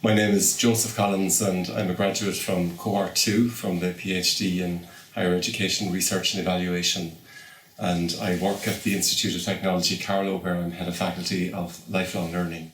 My name is Joseph Collins and I'm a graduate from Cohort 2 from the PhD in Higher Education Research and Evaluation. And I work at the Institute of Technology, Carlow, where I'm Head of Faculty of Lifelong Learning.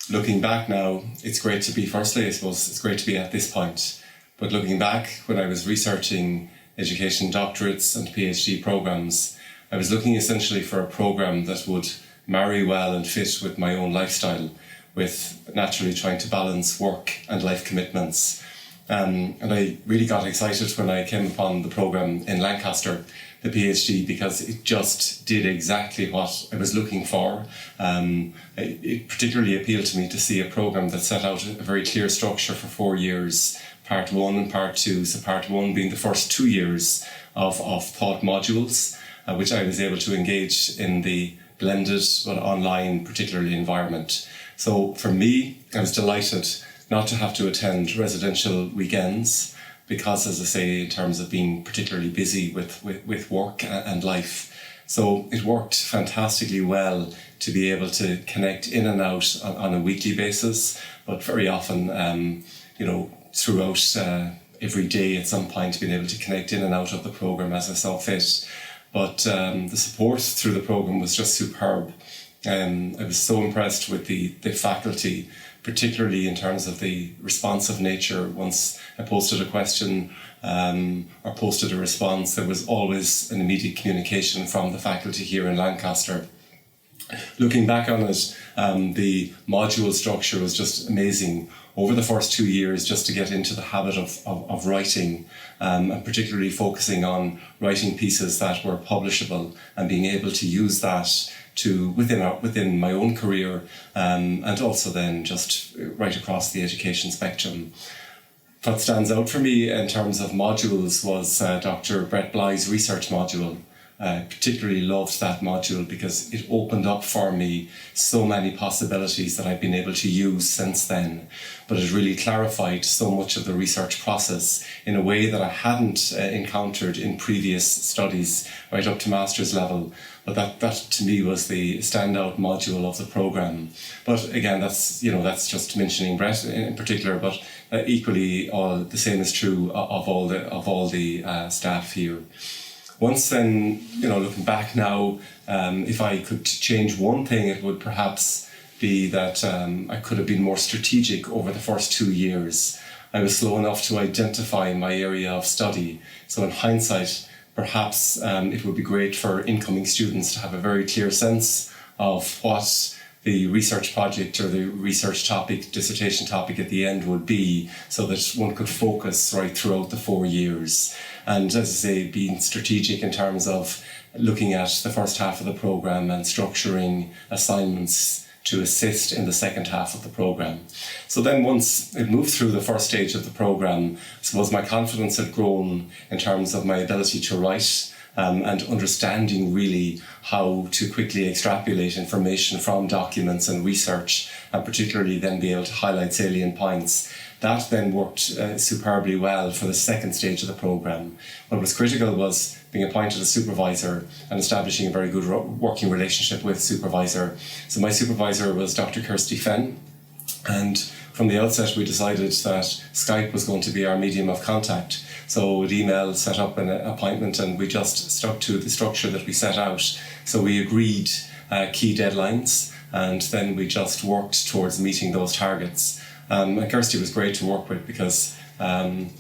Looking back now, it's great to be, firstly, I suppose, it's great to be at this point. But looking back, when I was researching education doctorates and PhD programs, I was looking essentially for a program that would marry well and fit with my own lifestyle, with naturally trying to balance work and life commitments. And I really got excited when I came upon the program in Lancaster, the PhD, because it just did exactly what I was looking for. It particularly appealed to me to see a program that set out a very clear structure for 4 years, part 1 and part 2. So part 1 being the first 2 years of thought modules, which I was able to engage in the blended but online particularly environment. So for me, I was delighted not to have to attend residential weekends because, as I say, in terms of being particularly busy with work and life. So it worked fantastically well to be able to connect in and out on a weekly basis, but very often, throughout every day at some point, being able to connect in and out of the program as I saw fit. But the support through the program was just superb. I was so impressed with the faculty, particularly in terms of the responsive nature. Once I posted a question or posted a response, there was always an immediate communication from the faculty here in Lancaster. Looking back on it, the module structure was just amazing. Over the first 2 years, just to get into the habit of writing, and particularly focusing on writing pieces that were publishable and being able to use that to within my own career, and also then just right across the education spectrum. What stands out for me in terms of modules was Dr. Brett Bly's research module. I particularly loved that module because it opened up for me so many possibilities that I've been able to use since then. But it really clarified so much of the research process in a way that I hadn't encountered in previous studies right up to master's level. But that to me was the standout module of the program. But again, that's just mentioning Brett in particular, but equally the same is true of all the staff here. Once then, looking back now, if I could change one thing, it would perhaps be that I could have been more strategic over the first 2 years. I was slow enough to identify my area of study. So in hindsight, perhaps it would be great for incoming students to have a very clear sense of what the research project or the research topic, dissertation topic at the end would be, so that one could focus right throughout the 4 years. And as I say, being strategic in terms of looking at the first half of the program and structuring assignments to assist in the second half of the program. So then once it moved through the first stage of the program, I suppose my confidence had grown in terms of my ability to write, and understanding really how to quickly extrapolate information from documents and research, and particularly then be able to highlight salient points. That then worked superbly well for the second stage of the program. What was critical was being appointed as supervisor and establishing a very good working relationship with supervisor. So my supervisor was Dr. Kirsty Fenn, and from the outset we decided that Skype was going to be our medium of contact. So with email, set up an appointment, and we just stuck to the structure that we set out. So we agreed key deadlines, and then we just worked towards meeting those targets. And Kirsty was great to work with because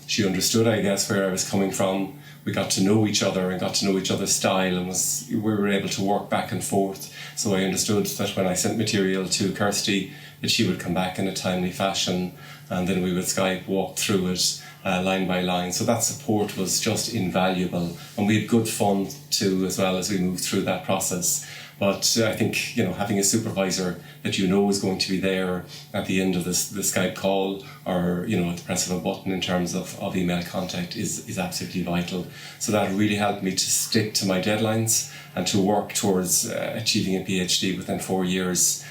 she understood, I guess, where I was coming from. We got to know each other and got to know each other's style, and we were able to work back and forth. So I understood that when I sent material to Kirsty, that she would come back in a timely fashion, and then we would Skype walk through it line by line. So that support was just invaluable, and we had good fun too as well as we moved through that process. But I think, having a supervisor that is going to be there at the end of the Skype call, or, at the press of a button in terms of email contact is absolutely vital. So that really helped me to stick to my deadlines and to work towards achieving a PhD within 4 years,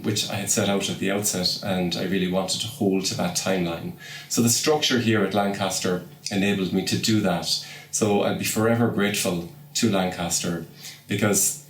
which I had set out at the outset, and I really wanted to hold to that timeline. So the structure here at Lancaster enabled me to do that. So I'd be forever grateful to Lancaster because,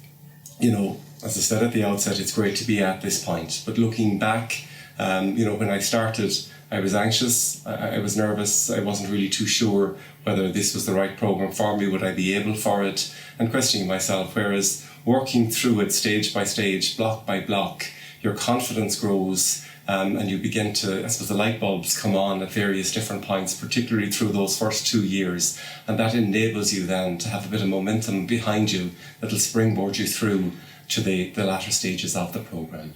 as I said at the outset, it's great to be at this point. But looking back When I started, I was anxious, I was nervous, I wasn't really too sure whether this was the right program for me, would I be able for it, and questioning myself, whereas working through it stage by stage, block by block, your confidence grows, and you begin to, I suppose, the light bulbs come on at various different points, particularly through those first 2 years, and that enables you then to have a bit of momentum behind you that'll springboard you through to the latter stages of the program.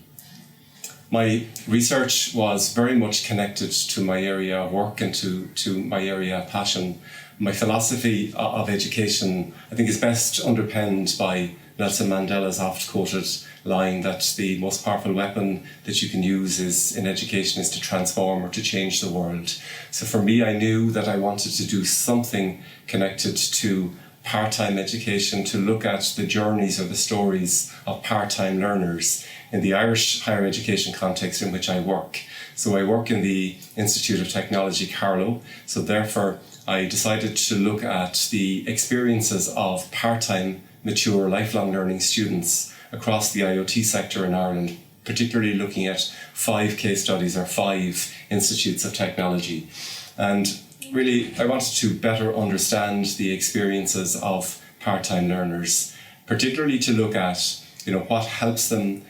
My research was very much connected to my area of work and to my area of passion. My philosophy of education, I think, is best underpinned by Nelson Mandela's oft-quoted line that the most powerful weapon that you can use in education is to transform or to change the world. So for me, I knew that I wanted to do something connected to part-time education, to look at the journeys or the stories of part-time learners in the Irish higher education context in which I work. So I work in the Institute of Technology, Carlow. So therefore, I decided to look at the experiences of part-time, mature, lifelong learning students across the IoT sector in Ireland, particularly looking at 5 case studies or 5 institutes of technology. And really, I wanted to better understand the experiences of part-time learners, particularly to look at, what helps them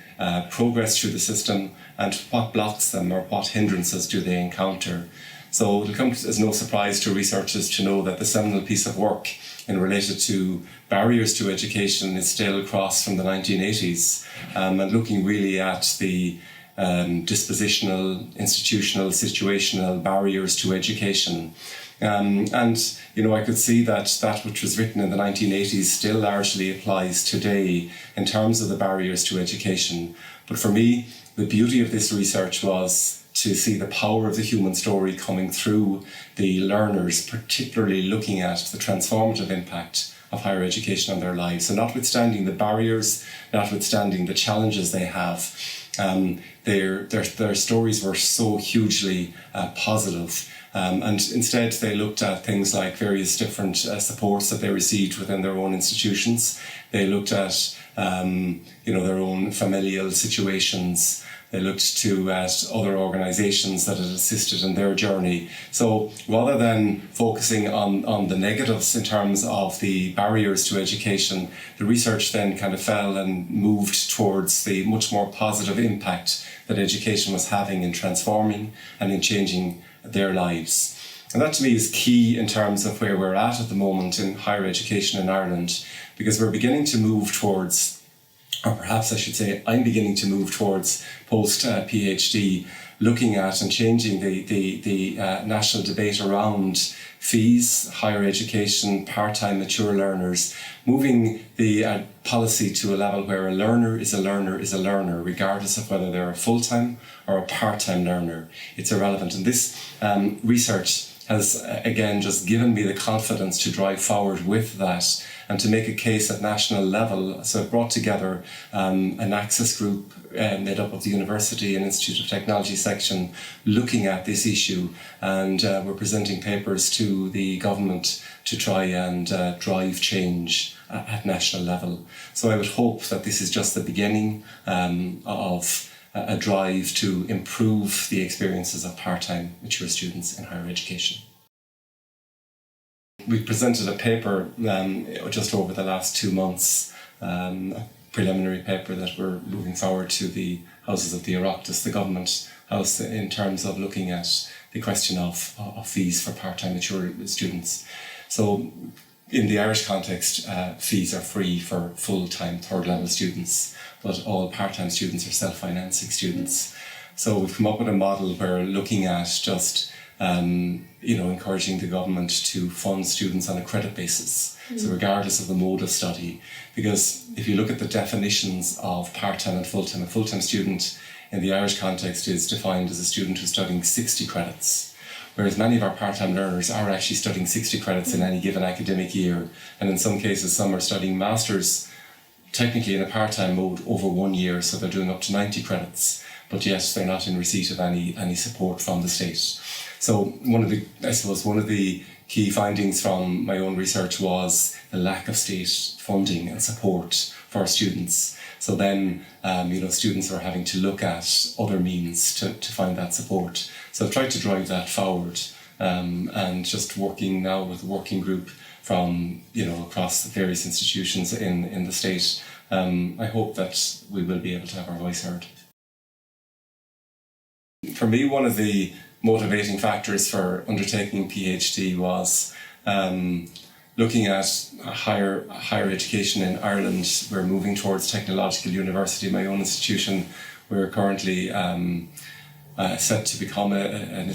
progress through the system and what blocks them or what hindrances do they encounter. So it'll come as no surprise to researchers to know that the seminal piece of work in relation to barriers to education is still across from the 1980s, and looking really at the dispositional, institutional, situational barriers to education. I could see that which was written in the 1980s still largely applies today in terms of the barriers to education. But for me, the beauty of this research was to see the power of the human story coming through the learners, particularly looking at the transformative impact of higher education on their lives. So notwithstanding the barriers, notwithstanding the challenges they have, their stories were so hugely positive. And instead they looked at things like various different supports that they received within their own institutions. They looked at their own familial situations. They looked at other organisations that had assisted in their journey. So rather than focusing on the negatives in terms of the barriers to education, the research then kind of fell and moved towards the much more positive impact that education was having in transforming and in changing their lives. And that to me is key in terms of where we're at the moment in higher education in Ireland, because we're beginning to move towards, or perhaps I should say, I'm beginning to move towards post-PhD, looking at and changing the national debate around fees, higher education, part-time mature learners, moving the policy to a level where a learner is a learner is a learner, regardless of whether they're a full-time or a part-time learner. It's irrelevant. And this research has, again, just given me the confidence to drive forward with that and to make a case at national level. So it brought together an access group made up of the University and Institute of Technology section looking at this issue, and we're presenting papers to the government to try and drive change at national level. So I would hope that this is just the beginning of a drive to improve the experiences of part-time mature students in higher education. We presented a paper just over the last 2 months, a preliminary paper that we're moving forward to the Houses of the Oireachtas, the Government House, in terms of looking at the question of fees for part-time mature students. So in the Irish context, fees are free for full-time third-level students, but all part-time students are self-financing students. So we've come up with a model where looking at just encouraging the government to fund students on a credit basis. So regardless of the mode of study, because if you look at the definitions of part-time and full-time, a full-time student in the Irish context is defined as a student who's studying 60 credits. Whereas many of our part-time learners are actually studying 60 credits in any given academic year. And in some cases, some are studying masters, technically in a part-time mode, over 1 year, so they're doing up to 90 credits. But yet they're not in receipt of any support from the state. So one of the key findings from my own research was the lack of state funding and support for students. So then, students are having to look at other means to find that support. So I've tried to drive that forward, and just working now with a working group from, across the various institutions in the state. I hope that we will be able to have our voice heard. For me, one of the motivating factors for undertaking a PhD was looking at higher education in Ireland. We're moving towards technological university. My own institution, we're currently set to become a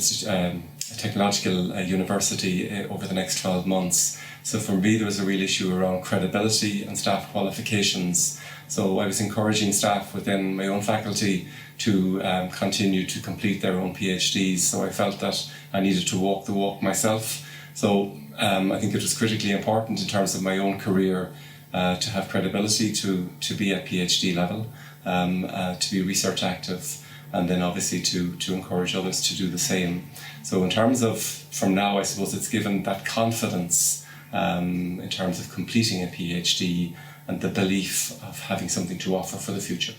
technological university over the next 12 months. So for me, there was a real issue around credibility and staff qualifications. So I was encouraging staff within my own faculty to continue to complete their own PhDs. So I felt that I needed to walk the walk myself. So I think it was critically important in terms of my own career to have credibility, to be at PhD level, to be research active, and then obviously to encourage others to do the same. So in terms of, from now, I suppose it's given that confidence in terms of completing a PhD and the belief of having something to offer for the future.